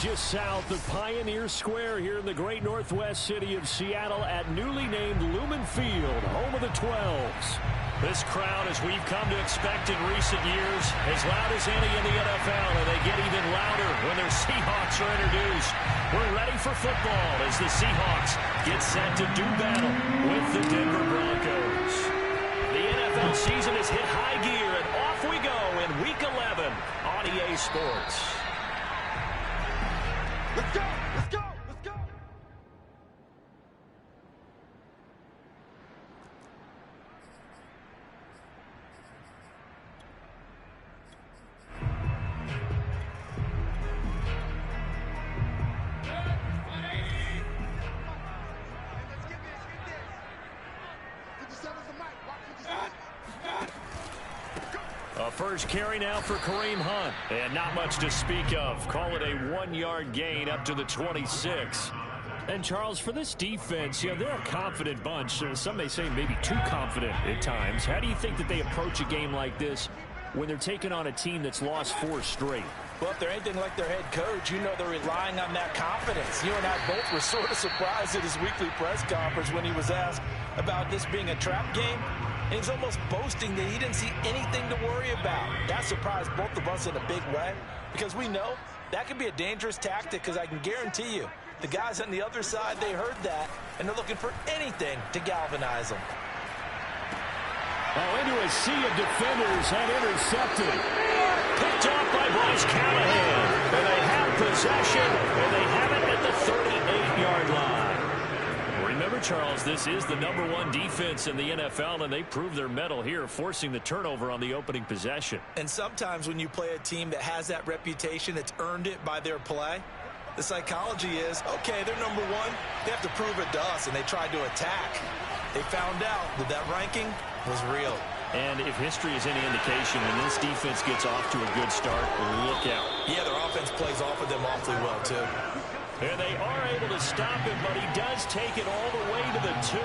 just south of Pioneer Square here in the great northwest city of Seattle at newly named Lumen Field, home of the 12s. This crowd, as we've come to expect in recent years, as loud as any in the NFL, and they get even louder when their Seahawks are introduced. We're ready for football as the Seahawks get set to do battle with the Denver Broncos. The NFL season has hit high gear, and off we go in Week 11 on EA Sports. Let's go! Let's go! Let's go! A first carry now for Kareem Hunt. And not much to speak of. Call it a 1-yard gain up to the 26. And, Charles, for this defense, they're a confident bunch. Some may say maybe too confident at times. How do you think that they approach a game like this when they're taking on a team that's lost 4 straight? Well, if they're anything like their head coach, they're relying on that confidence. You and I both were sort of surprised at his weekly press conference when he was asked about this being a trap game. And he's almost boasting that he didn't see anything to worry about. That surprised both of us in a big way because we know that could be a dangerous tactic because I can guarantee you the guys on the other side, they heard that, and they're looking for anything to galvanize them. Oh, into a sea of defenders and intercepted. Picked off by Bryce Callahan. And they have possession, and they have it at the 38-yard line. Remember, Charles, this is the #1 defense in the NFL, and they prove their mettle here, forcing the turnover on the opening possession. And sometimes when you play a team that has that reputation, that's earned it by their play, the psychology is, okay, they're #1. They have to prove it to us, and they tried to attack. They found out that that ranking was real. And if history is any indication, when this defense gets off to a good start, look out. Yeah, their offense plays off of them awfully well, too. And they are able to stop him, but he does take it all the way to the 2.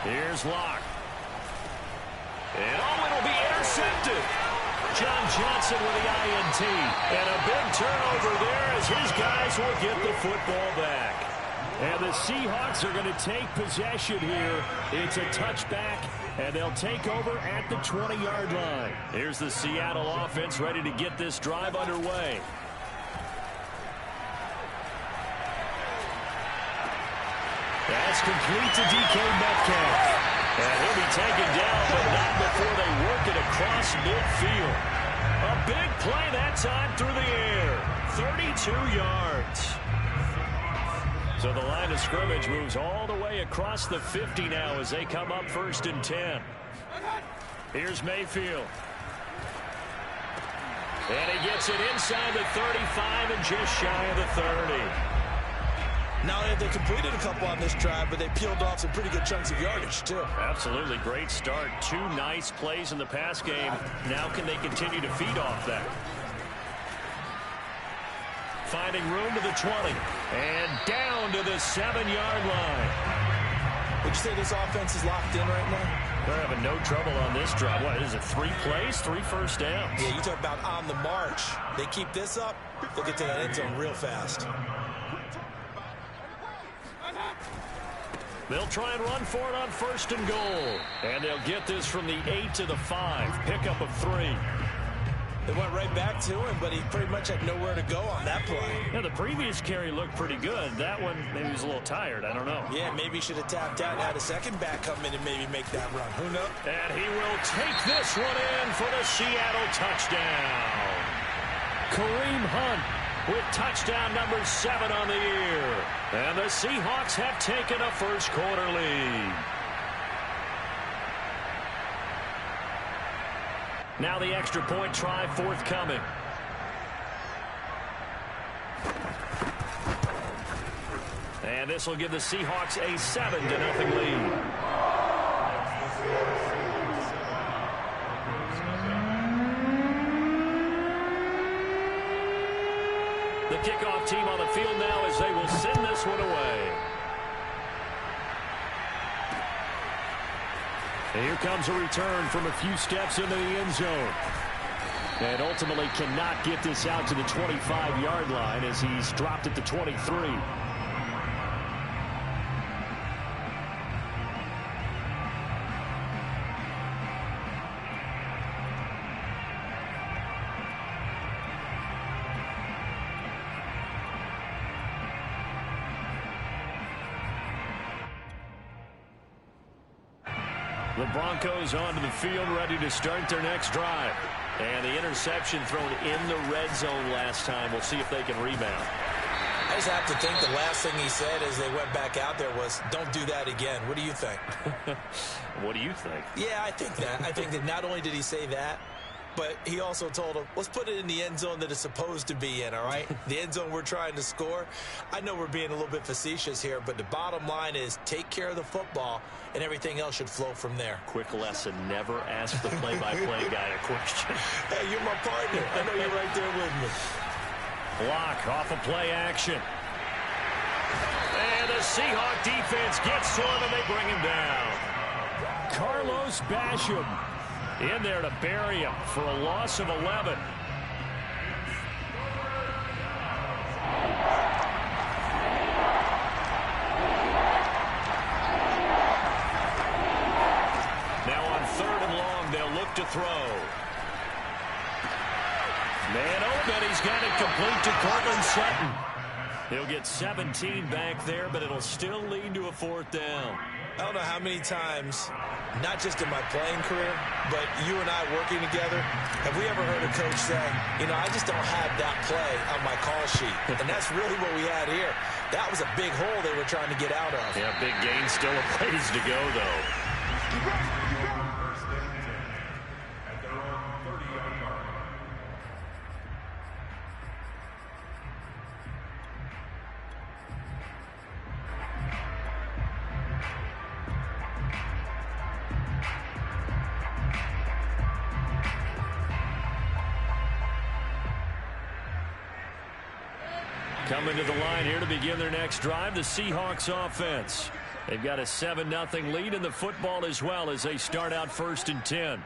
Here's Locke. And it'll be intercepted. John Johnson with the INT. And a big turnover there as his guys will get the football back. And the Seahawks are going to take possession here. It's a touchback, and they'll take over at the 20-yard line. Here's the Seattle offense ready to get this drive underway. That's complete to DK Metcalf. And he'll be taken down, but not before they work it across midfield. A big play that time through the air. 32 yards. So the line of scrimmage moves all the way across the 50 now as they come up 1st and 10. Here's Mayfield. And he gets it inside the 35 and just shy of the 30. Not only have they completed a couple on this drive, but they peeled off some pretty good chunks of yardage, too. Absolutely. Great start. 2 nice plays in the pass game. Now can they continue to feed off that? Finding room to the 20. And down to the 7-yard line. Would you say this offense is locked in right now? They're having no trouble on this drive. What is it, 3 plays, 3 first downs? Yeah, you talk about on the march. They keep this up, they'll get to that end zone real fast. They'll try and run for it on 1st and goal. And they'll get this from the 8 to the 5. Pickup of 3. They went right back to him, but he pretty much had nowhere to go on that play. Yeah, the previous carry looked pretty good. That one, maybe he was a little tired. I don't know. Yeah, maybe he should have tapped out and had a second back come in and maybe make that run. Who knows? And he will take this one in for the Seattle touchdown. Kareem Hunt with touchdown number 7 on the year. And the Seahawks have taken a first-quarter lead. Now the extra point try forthcoming. And this will give the Seahawks a 7-0 lead. The kickoff team on the field now as they will send this one away. And here comes a return from a few steps into the end zone. And ultimately cannot get this out to the 25-yard line as he's dropped at the 23. The Broncos onto the field, ready to start their next drive. And the interception thrown in the red zone last time. We'll see if they can rebound. I just have to think the last thing he said as they went back out there was, don't do that again. What do you think? What do you think? Yeah, I think that. I think that not only did he say that, but he also told him, let's put it in the end zone that it's supposed to be in, all right? The end zone we're trying to score. I know we're being a little bit facetious here, but the bottom line is take care of the football, and everything else should flow from there. Quick lesson, never ask the play-by-play guy a question. Hey, you're my partner. I know you're right there with me. Block off of play action. And the Seahawk defense gets to him, and they bring him down. Carlos Basham in there to bury him for a loss of 11. Now on 3rd and long, they'll look to throw. Man, but he's got it complete to Cortland Sutton. He'll get 17 back there, but it'll still lead to a 4th down. I don't know how many times, not just in my playing career, but you and I working together, have we ever heard a coach say, you know, I just don't have that play on my call sheet. And that's really what we had here. That was a big hole they were trying to get out of. Yeah, big gain, still a ways to go, though. Coming to the line here to begin their next drive, the Seahawks offense. They've got a 7-0 lead in the football as well as they start out 1st and 10.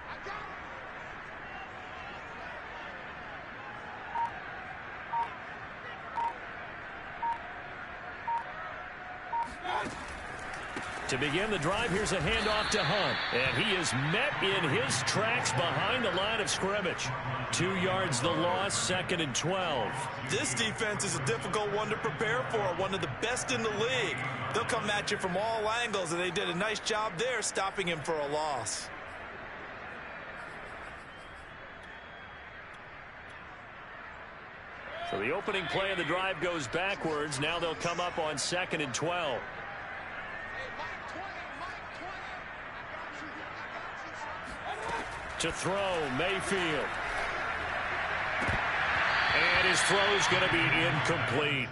To begin the drive, here's a handoff to Hunt. And he is met in his tracks behind the line of scrimmage. 2 yards the loss, 2nd and 12. This defense is a difficult one to prepare for, one of the best in the league. They'll come at you from all angles, and they did a nice job there stopping him for a loss. So the opening play of the drive goes backwards. Now they'll come up on 2nd and 12. To throw, Mayfield. And his throw's going to be incomplete.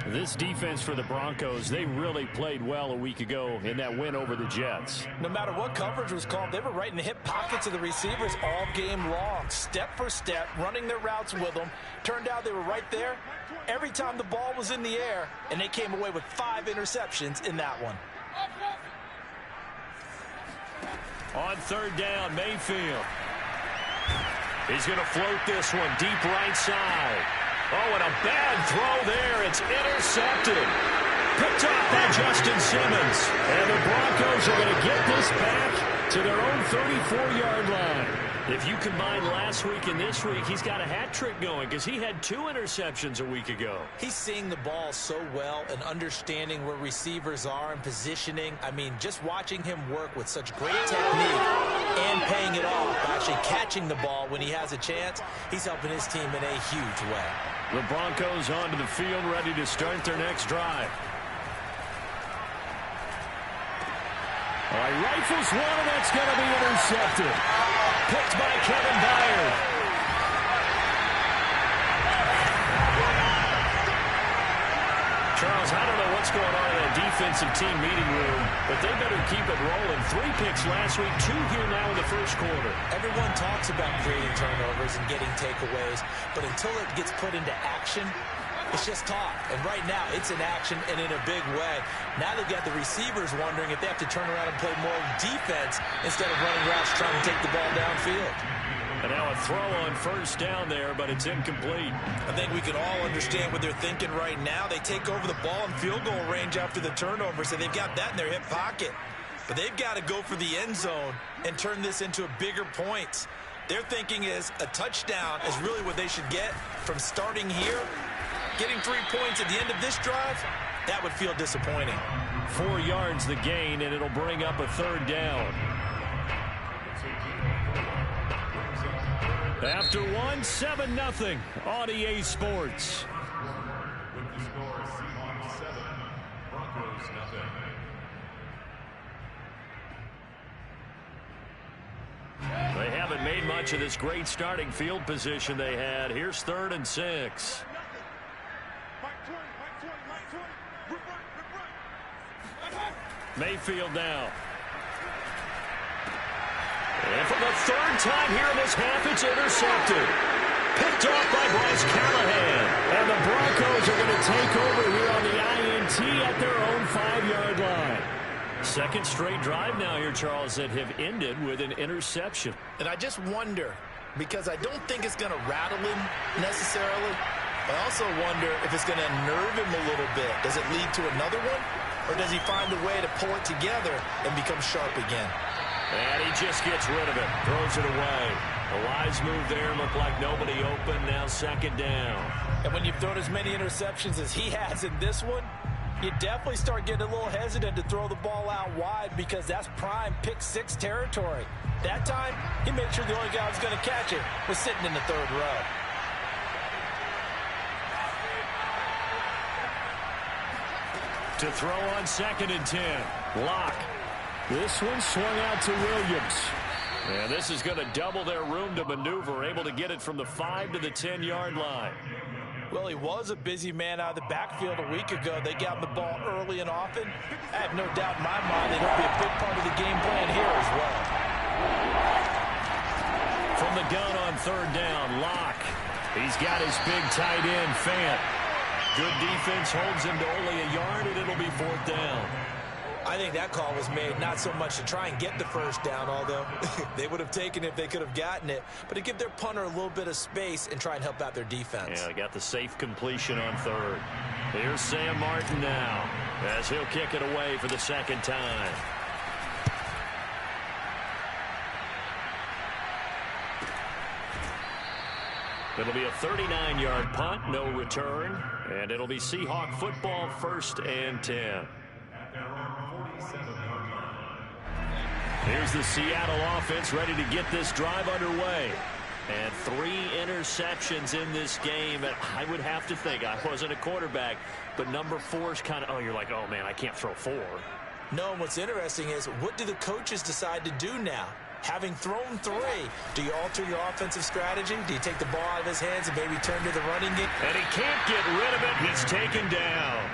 This defense for the Broncos, they really played well a week ago in that win over the Jets. No matter what coverage was called, they were right in the hip pockets of the receivers all game long. Step for step, running their routes with them. Turned out they were right there every time the ball was in the air, and they came away with 5 interceptions in that one. On 3rd down, Mayfield. He's going to float this one deep right side. Oh, and a bad throw there. It's intercepted. Picked off by Justin Simmons. And the Broncos are going to get this back to their own 34-yard line. If you combine last week and this week, he's got a hat trick going because he had 2 interceptions a week ago. He's seeing the ball so well and understanding where receivers are and positioning. I mean, just watching him work with such great technique and paying it off, actually catching the ball when he has a chance, he's helping his team in a huge way. The Broncos onto the field, ready to start their next drive. All right, rifles one, and that's going to be intercepted. Picked by Kevin Byard. Charles, I don't know what's going on in that defensive team meeting room, but they better keep it rolling. 3 picks last week, 2 here now in the first quarter. Everyone talks about creating turnovers and getting takeaways, but until it gets put into action, it's just talk. And right now, it's in action and in a big way. Now they've got the receivers wondering if they have to turn around and play more defense instead of running routes trying to take the ball downfield. And now a throw on first down there, but it's incomplete. I think we can all understand what they're thinking right now. They take over the ball in field goal range after the turnover, so they've got that in their hip pocket. But they've got to go for the end zone and turn this into a bigger points. Their thinking is a touchdown is really what they should get from starting here. Getting 3 points at the end of this drive, that would feel disappointing. 4 yards the gain, and it'll bring up a third down. After one, 7-0 on EA Sports. With the score, Seahawks 7, Broncos 0. They haven't made much of this great starting field position they had. Here's 3rd and 6. Mayfield now. And for the 3rd time here in this half, it's intercepted. Picked off by Bryce Callahan. And the Broncos are going to take over here on the INT at their own 5-yard line. Second straight drive now here, Charles, that have ended with an interception. And I just wonder, because I don't think it's going to rattle him necessarily. I also wonder if it's going to unnerve him a little bit. Does it lead to another one? Or does he find a way to pull it together and become sharp again? And he just gets rid of it. Throws it away. A wise move there. Looked like nobody open. Now 2nd down. And when you've thrown as many interceptions as he has in this one, you definitely start getting a little hesitant to throw the ball out wide because that's prime pick 6 territory. That time, he made sure the only guy who was going to catch it was sitting in the 3rd row. To throw on 2nd and 10. Lock. This one swung out to Williams. And this is going to double their room to maneuver, able to get it from the 5 to the 10-yard line. Well, he was a busy man out of the backfield a week ago. They got him the ball early and often. I have no doubt in my mind that he'll be a big part of the game plan here as well. From the gun on 3rd down, Lock. He's got his big tight end, Fant. Good defense holds him to only a yard, and it'll be 4th down. I think that call was made not so much to try and get the first down, although they would have taken it if they could have gotten it, but to give their punter a little bit of space and try and help out their defense. Yeah, they got the safe completion on 3rd. Here's Sam Martin now as he'll kick it away for the 2nd time. It'll be a 39-yard punt, no return, and it'll be Seahawk football, 1st and 10. Here's the Seattle offense ready to get this drive underway. And 3 interceptions in this game. And I would have to think, I wasn't a quarterback, but number 4 is kind of, oh, you're like, oh, man, I can't throw 4. No, and what's interesting is, what do the coaches decide to do now? Having thrown 3, do you alter your offensive strategy? Do you take the ball out of his hands and maybe turn to the running game? And he can't get rid of it. He's taken down.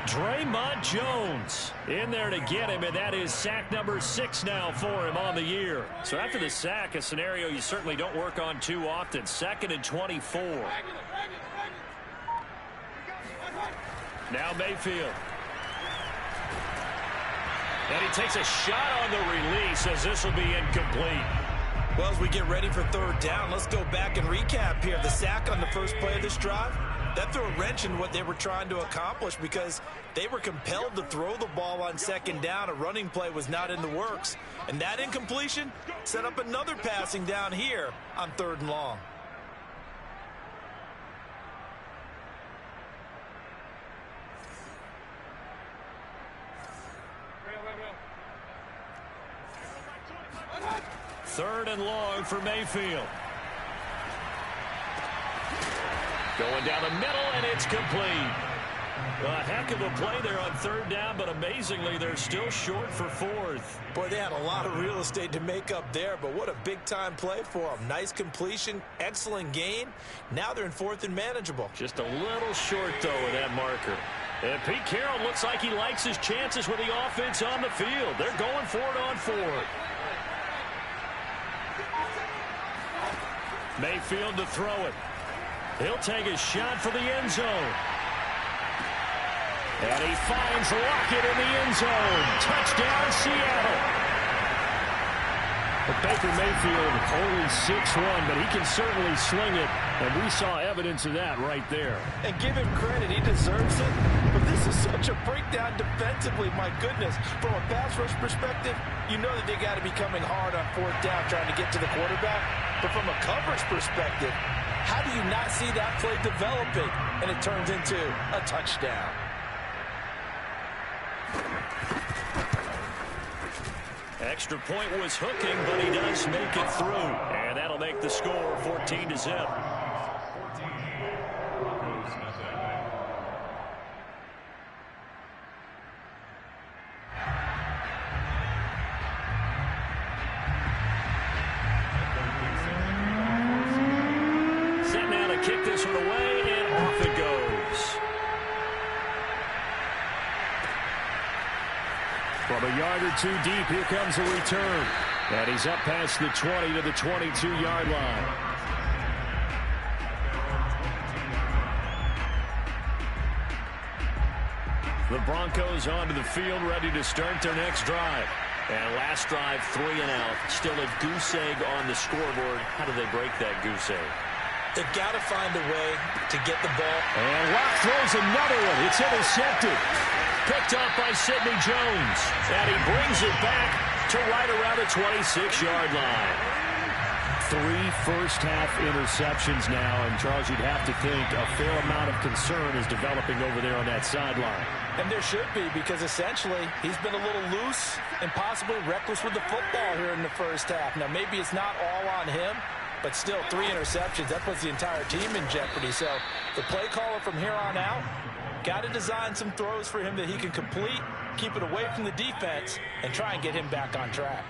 Draymond Jones in there to get him, and that is sack number 6 now for him on the year. So after the sack, a scenario you certainly don't work on too often. 2nd and 24. Now Mayfield. And he takes a shot on the release as this will be incomplete. Well, as we get ready for 3rd down, let's go back and recap here. The sack on the first play of this drive, that threw a wrench in what they were trying to accomplish because they were compelled to throw the ball on 2nd down. A running play was not in the works. And that incompletion set up another passing down here on 3rd and long. Third and long for Mayfield. Going down the middle, and it's complete. A heck of a play there on 3rd down, but amazingly, they're still short for 4th. Boy, they had a lot of real estate to make up there, but what a big-time play for them. Nice completion, excellent gain. Now they're in 4th and manageable. Just a little short, though, with that marker. And Pete Carroll looks like he likes his chances with the offense on the field. They're going for it on 4th. Mayfield to throw it. He'll take a shot for the end zone. And he finds Lockett in the end zone. Touchdown, Seattle. But Baker Mayfield only 6'1", but he can certainly sling it, and we saw evidence of that right there. And give him credit, he deserves it. But this is such a breakdown defensively, my goodness. From a pass rush perspective, you know that they got to be coming hard on fourth down trying to get to the quarterback. But from a coverage perspective, how do you not see that play developing? And it turns into a touchdown. Extra point was hooking, but he does make it through. And that'll make the score 14-0. Set now to kick this one away, and off it goes. From a yard or two deep, here comes a return. And he's up past the 20 to the 22-yard line. The Broncos onto the field, ready to start their next drive. And last drive, 3 and out. Still a goose egg on the scoreboard. How do they break that goose egg? They've got to find a way to get the ball. And Locke throws another one. It's intercepted. Picked up by Sidney Jones. And he brings it back to right around the 26-yard line. 3 first-half interceptions now. And, Charles, you'd have to think a fair amount of concern is developing over there on that sideline. And there should be, because essentially he's been a little loose and possibly reckless with the football here in the first half. Now, maybe it's not all on him, but still 3 interceptions. That puts the entire team in jeopardy. So the play caller from here on out got to design some throws for him that he can complete, keep it away from the defense, and try and get him back on track.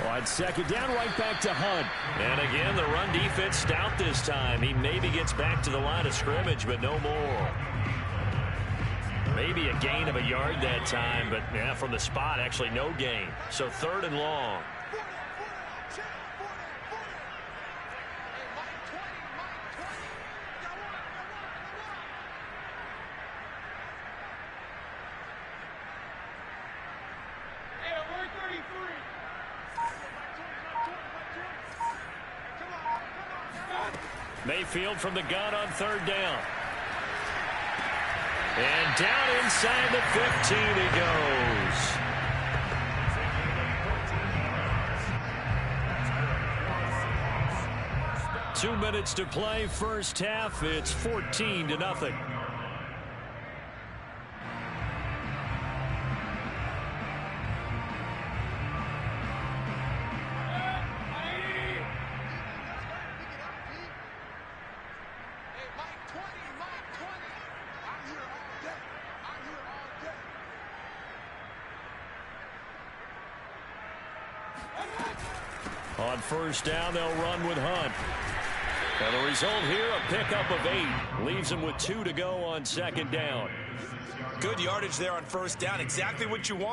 On second down, right back to Hunt. And again, the run defense stout this time. He maybe gets back to the line of scrimmage, but no more. Maybe a gain of a yard that time, but yeah, from the spot, actually no gain. So 3rd and long. Mayfield from the gun on 3rd down. And down inside the 15 he goes. Two minutes to play, first half. It's 14-0. On first down, they'll run with Hunt. And the result here, a pickup of 8. Leaves him with 2 to go on second down. Good yardage there on first down. Exactly what you want.